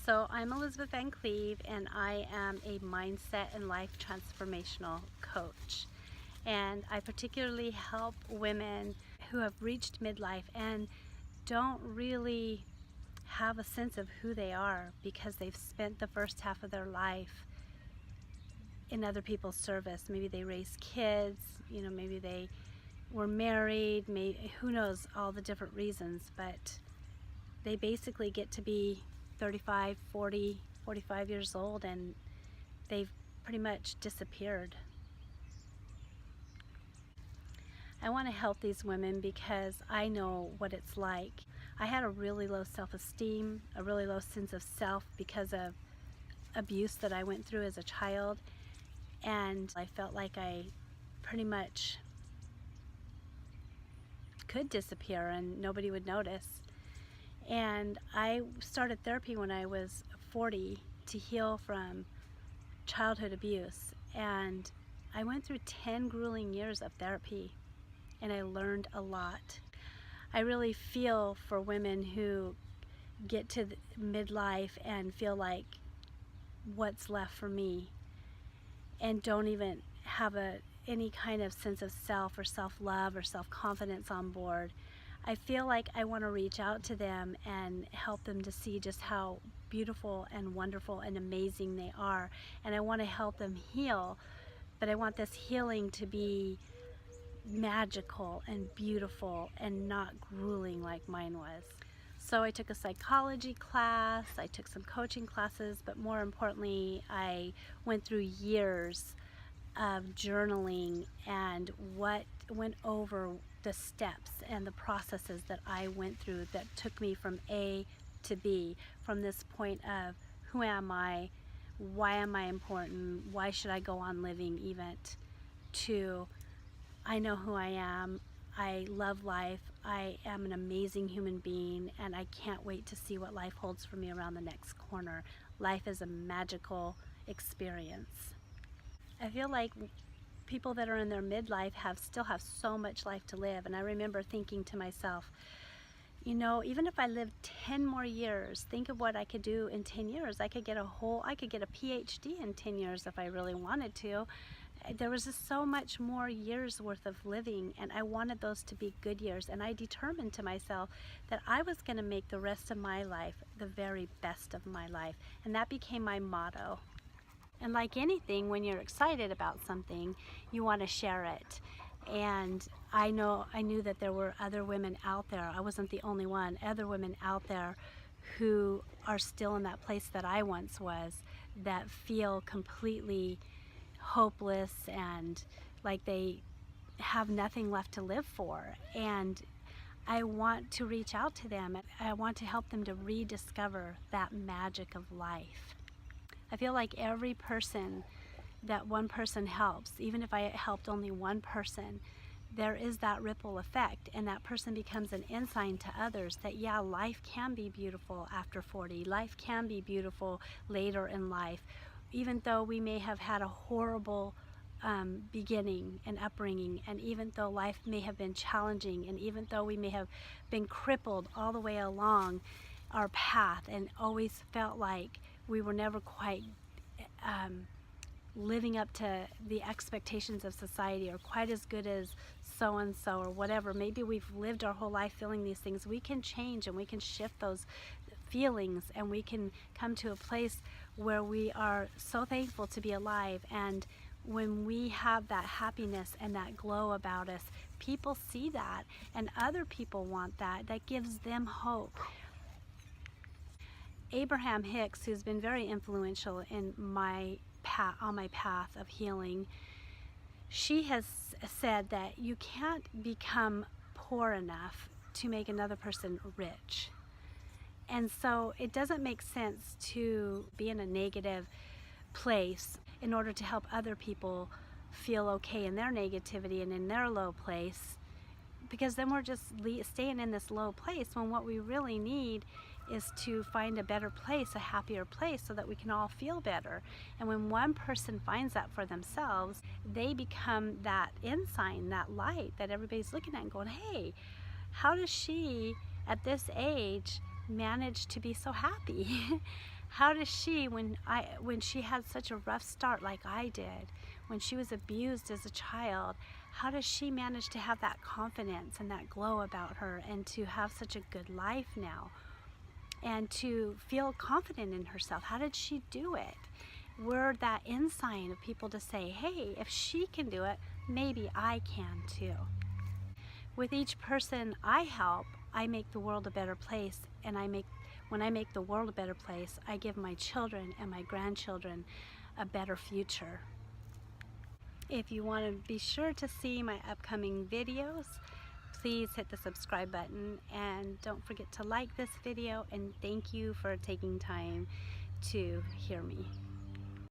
So I'm Elizabeth Van Cleve, and I am a mindset and life transformational coach. And I particularly help women who have reached midlife and don't really have a sense of who they are because they've spent the first half of their life in other people's service. Maybe they raised kids, maybe they were married, maybe, who knows, all the different reasons, but they basically get to be 35, 40, 45 years old and they've pretty much disappeared. I want to help these women because I know what it's like. I had a really low self-esteem, a really low sense of self because of abuse that I went through as a child, and I felt like I pretty much could disappear and nobody would notice. And I started therapy when I was 40 to heal from childhood abuse, and I went through 10 grueling years of therapy and I learned a lot. I really feel for women who get to midlife and feel like, what's left for me, and don't even have any kind of sense of self or self-love or self-confidence on board. I feel like I want to reach out to them and help them to see just how beautiful and wonderful and amazing they are, and I want to help them heal, but I want this healing to be magical and beautiful and not grueling like mine was. So I took a psychology class, I took some coaching classes, but more importantly, I went through years of journaling and went over the steps and the processes that I went through that took me from A to B, from this point of who am I, why am I important, why should I go on living even, to I know who I am, I love life, I am an amazing human being, and I can't wait to see what life holds for me around the next corner. Life is a magical experience. I feel like people that are in their midlife still have so much life to live, and I remember thinking to myself, even if I lived 10 more years, think of what I could do in 10 years. I could get a PhD in 10 years if I really wanted to. There was just so much more years worth of living, and I wanted those to be good years, and I determined to myself that I was going to make the rest of my life the very best of my life, and that became my motto. And like anything, when you're excited about something, you want to share it. And I knew that there were other women out there. I wasn't the only one. Other women out there who are still in that place that I once was, that feel completely hopeless and like they have nothing left to live for. And I want to reach out to them. I want to help them to rediscover that magic of life. I feel like every person that one person helps, even if I helped only one person, there is that ripple effect, and that person becomes an ensign to others that, yeah, life can be beautiful after 40. Life can be beautiful later in life, even though we may have had a horrible beginning and upbringing, and even though life may have been challenging, and even though we may have been crippled all the way along our path and always felt like we were never quite living up to the expectations of society, or quite as good as so-and-so, or whatever. Maybe we've lived our whole life feeling these things. We can change and we can shift those feelings, and we can come to a place where we are so thankful to be alive. And when we have that happiness and that glow about us, people see that, and other people want that. That gives them hope. Abraham Hicks, who's been very influential in on my path of healing, she has said that you can't become poor enough to make another person rich. And so it doesn't make sense to be in a negative place in order to help other people feel okay in their negativity and in their low place, because then we're just staying in this low place, when what we really need is to find a better place, a happier place, so that we can all feel better. And when one person finds that for themselves, they become that ensign, that light that everybody's looking at and going, hey, how does she at this age manage to be so happy? How does she, when she had such a rough start like I did, when she was abused as a child, how does she manage to have that confidence and that glow about her and to have such a good life now and to feel confident in herself? How did she do it? We're that ensign of people to say, hey, if she can do it, maybe I can too. With each person I help, I make the world a better place, and when I make the world a better place, I give my children and my grandchildren a better future. If you want to be sure to see my upcoming videos, please hit the subscribe button, and don't forget to like this video, and thank you for taking time to hear me.